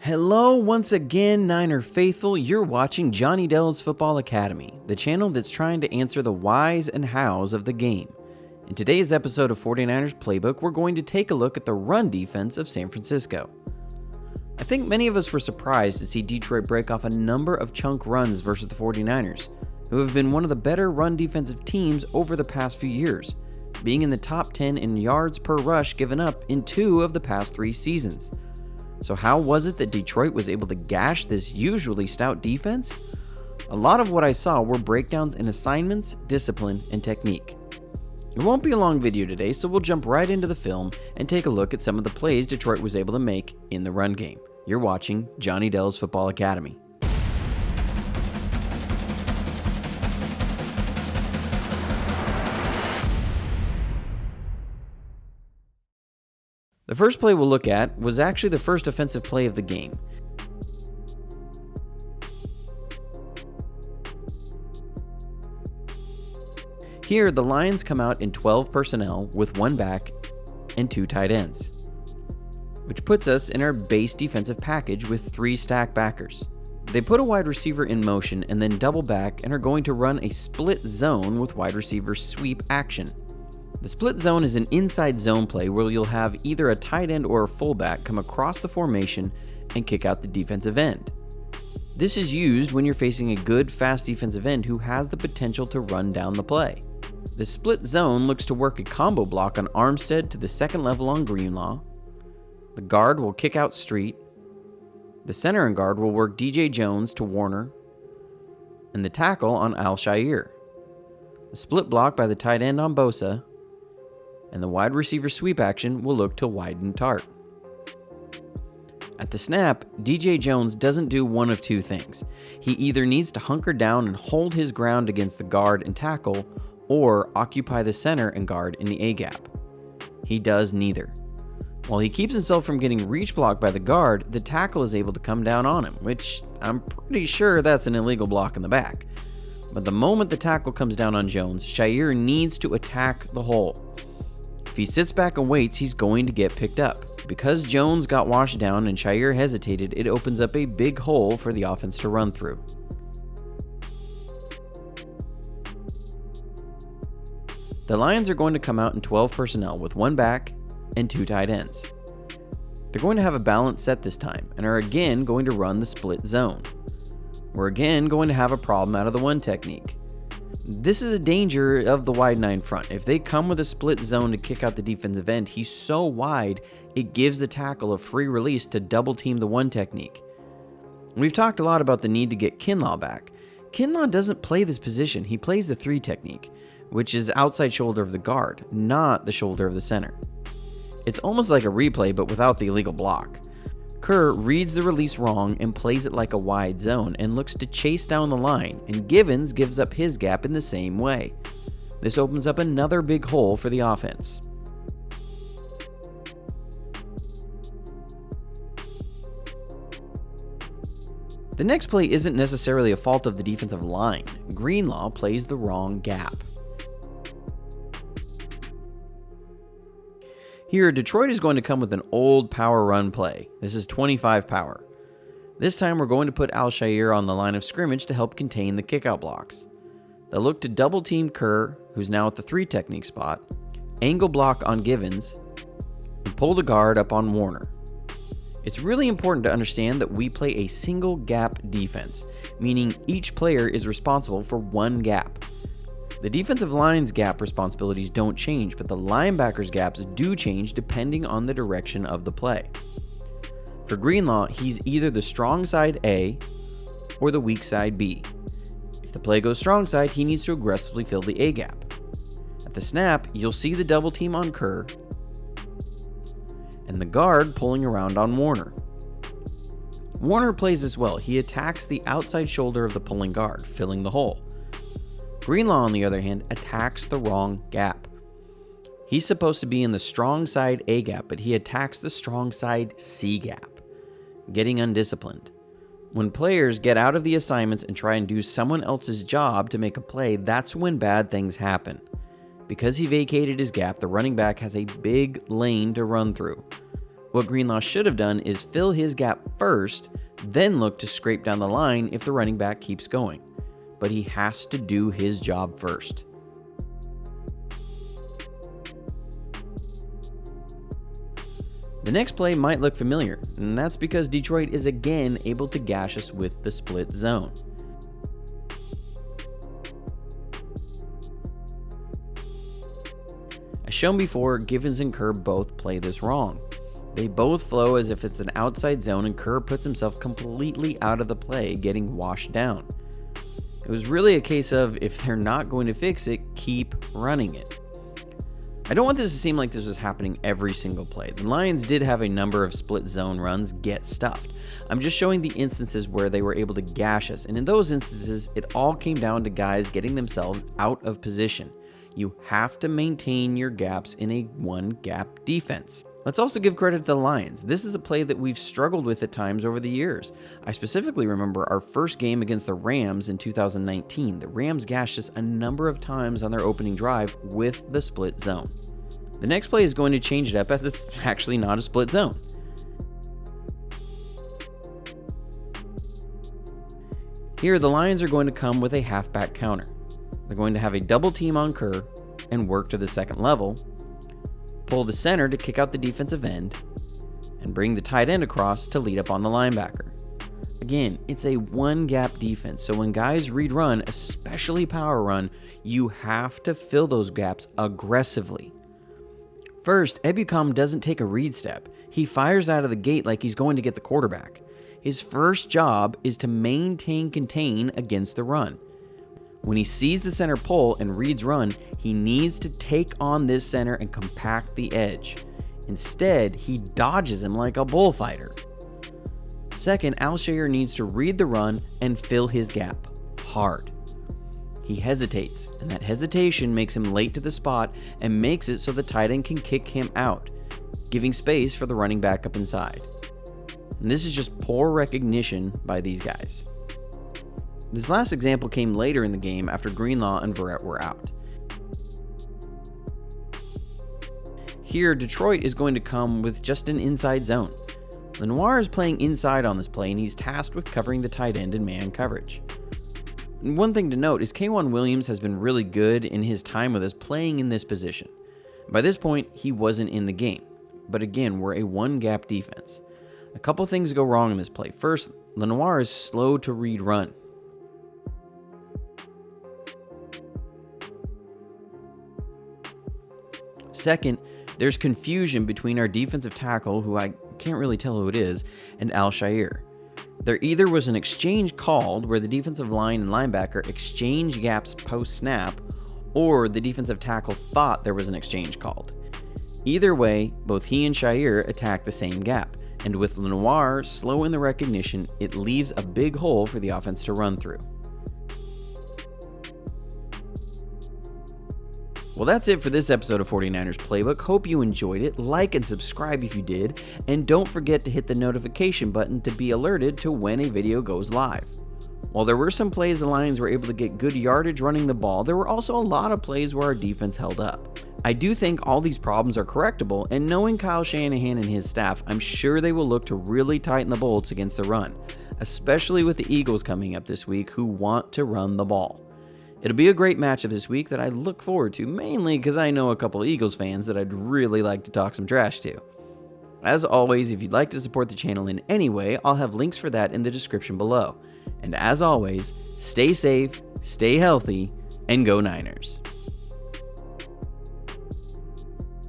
Hello once again, Niner faithful. You're watching Johnny Dell's Football Academy, the channel that's trying to answer the whys and hows of the game. In today's episode of 49ers Playbook, we're going to take a look at the run defense of San Francisco. I think many of us were surprised to see Detroit break off a number of chunk runs versus the 49ers, who have been one of the better run defensive teams over the past few years, being in the top 10 in yards per rush given up in 2 of the past 3 seasons. So how was it that Detroit was able to gash this usually stout defense? A lot of what I saw were breakdowns in assignments, discipline, and technique. It won't be a long video today, so we'll jump right into the film and take a look at some of the plays Detroit was able to make in the run game. You're watching Johnny Dell's Football Academy. The first play we'll look at was actually the first offensive play of the game. Here, the Lions come out in 12 personnel with 1 back and 2 tight ends, which puts us in our base defensive package with 3 stack backers. They put a wide receiver in motion and then double back and are going to run a split zone with wide receiver sweep action. The split zone is an inside zone play where you'll have either a tight end or a fullback come across the formation and kick out the defensive end. This is used when you're facing a good, fast defensive end who has the potential to run down the play. The split zone looks to work a combo block on Armstead to the second level on Greenlaw. The guard will kick out Street. The center and guard will work DJ Jones to Warner. And the tackle on Al-Shaair. A split block by the tight end on Bosa. And the wide receiver sweep action will look to widen Tart. At the snap, DJ Jones doesn't do one of 2 things. He either needs to hunker down and hold his ground against the guard and tackle, or occupy the center and guard in the A-gap. He does neither. While he keeps himself from getting reach blocked by the guard, the tackle is able to come down on him, which I'm pretty sure that's an illegal block in the back. But the moment the tackle comes down on Jones, Shaair needs to attack the hole. If he sits back and waits, he's going to get picked up. Because Jones got washed down and Shaair hesitated, it opens up a big hole for the offense to run through. The Lions are going to come out in 12 personnel with 1 back and 2 tight ends. They're going to have a balanced set this time and are again going to run the split zone. We're again going to have a problem out of the 1 technique. This is a danger of the wide 9 front. If they come with a split zone to kick out the defensive end, he's so wide, it gives the tackle a free release to double team the 1 technique. We've talked a lot about the need to get Kinlaw back. Kinlaw doesn't play this position, he plays the 3 technique, which is outside shoulder of the guard, not the shoulder of the center. It's almost like a replay, but without the illegal block. Kerr reads the release wrong and plays it like a wide zone and looks to chase down the line, and Givens gives up his gap in the same way. This opens up another big hole for the offense. The next play isn't necessarily a fault of the defensive line. Greenlaw plays the wrong gap. Here, Detroit is going to come with an old power run play. This is 25 power. This time we're going to put Al-Shaair on the line of scrimmage to help contain the kickout blocks. They'll look to double team Kerr, who's now at the 3 technique spot, angle block on Givens, and pull the guard up on Warner. It's really important to understand that we play a single gap defense, meaning each player is responsible for 1 gap. The defensive line's gap responsibilities don't change, but the linebacker's gaps do change depending on the direction of the play. For Greenlaw, he's either the strong side A or the weak side B. If the play goes strong side, he needs to aggressively fill the A gap. At the snap, you'll see the double team on Kerr and the guard pulling around on Warner. Warner plays as well. He attacks the outside shoulder of the pulling guard, filling the hole. Greenlaw, on the other hand, attacks the wrong gap. He's supposed to be in the strong side A gap, but he attacks the strong side C gap, getting undisciplined. When players get out of the assignments and try and do someone else's job to make a play, that's when bad things happen. Because he vacated his gap, the running back has a big lane to run through. What Greenlaw should have done is fill his gap first, then look to scrape down the line if the running back keeps going. But he has to do his job first. The next play might look familiar, and that's because Detroit is again able to gash us with the split zone. As shown before, Givens and Kerr both play this wrong. They both flow as if it's an outside zone, and Kerr puts himself completely out of the play, getting washed down. It was really a case of, if they're not going to fix it, keep running it. I don't want this to seem like this was happening every single play. The Lions did have a number of split zone runs get stuffed. I'm just showing the instances where they were able to gash us, and in those instances, it all came down to guys getting themselves out of position. You have to maintain your gaps in a one-gap defense. Let's also give credit to the Lions. This is a play that we've struggled with at times over the years. I specifically remember our first game against the Rams in 2019. The Rams gashed us a number of times on their opening drive with the split zone. The next play is going to change it up, as it's actually not a split zone. Here, the Lions are going to come with a halfback counter. They're going to have a double team on Kerr and work to the second level, pull the center to kick out the defensive end, and bring the tight end across to lead up on the linebacker. Again, it's a one-gap defense, so when guys read run, especially power run, you have to fill those gaps aggressively. First, Ebukam doesn't take a read step. He fires out of the gate like he's going to get the quarterback. His first job is to contain against the run. When he sees the center pull and reads run, he needs to take on this center and compact the edge. Instead, he dodges him like a bullfighter. Second, Alshire needs to read the run and fill his gap hard. He hesitates, and that hesitation makes him late to the spot and makes it so the tight end can kick him out, giving space for the running back up inside. And this is just poor recognition by these guys. This last example came later in the game after Greenlaw and Verrett were out. Here, Detroit is going to come with just an inside zone. Lenoir is playing inside on this play, and he's tasked with covering the tight end in man coverage. And one thing to note is K'Wan Williams has been really good in his time with us playing in this position. By this point, he wasn't in the game. But again, we're a one-gap defense. A couple things go wrong in this play. First, Lenoir is slow to read run. Second, there's confusion between our defensive tackle, who I can't really tell who it is, and Alshire. There either was an exchange called where the defensive line and linebacker exchange gaps post-snap, or the defensive tackle thought there was an exchange called. Either way, both he and Shire attack the same gap, and with Lenoir slow in the recognition, it leaves a big hole for the offense to run through. Well, that's it for this episode of 49ers Playbook. Hope you enjoyed it. Like and subscribe if you did. And don't forget to hit the notification button to be alerted to when a video goes live. While there were some plays the Lions were able to get good yardage running the ball, there were also a lot of plays where our defense held up. I do think all these problems are correctable, and knowing Kyle Shanahan and his staff, I'm sure they will look to really tighten the bolts against the run, especially with the Eagles coming up this week, who want to run the ball. It'll be a great matchup this week that I look forward to, mainly because I know a couple Eagles fans that I'd really like to talk some trash to. As always, if you'd like to support the channel in any way, I'll have links for that in the description below. And as always, stay safe, stay healthy, and go Niners.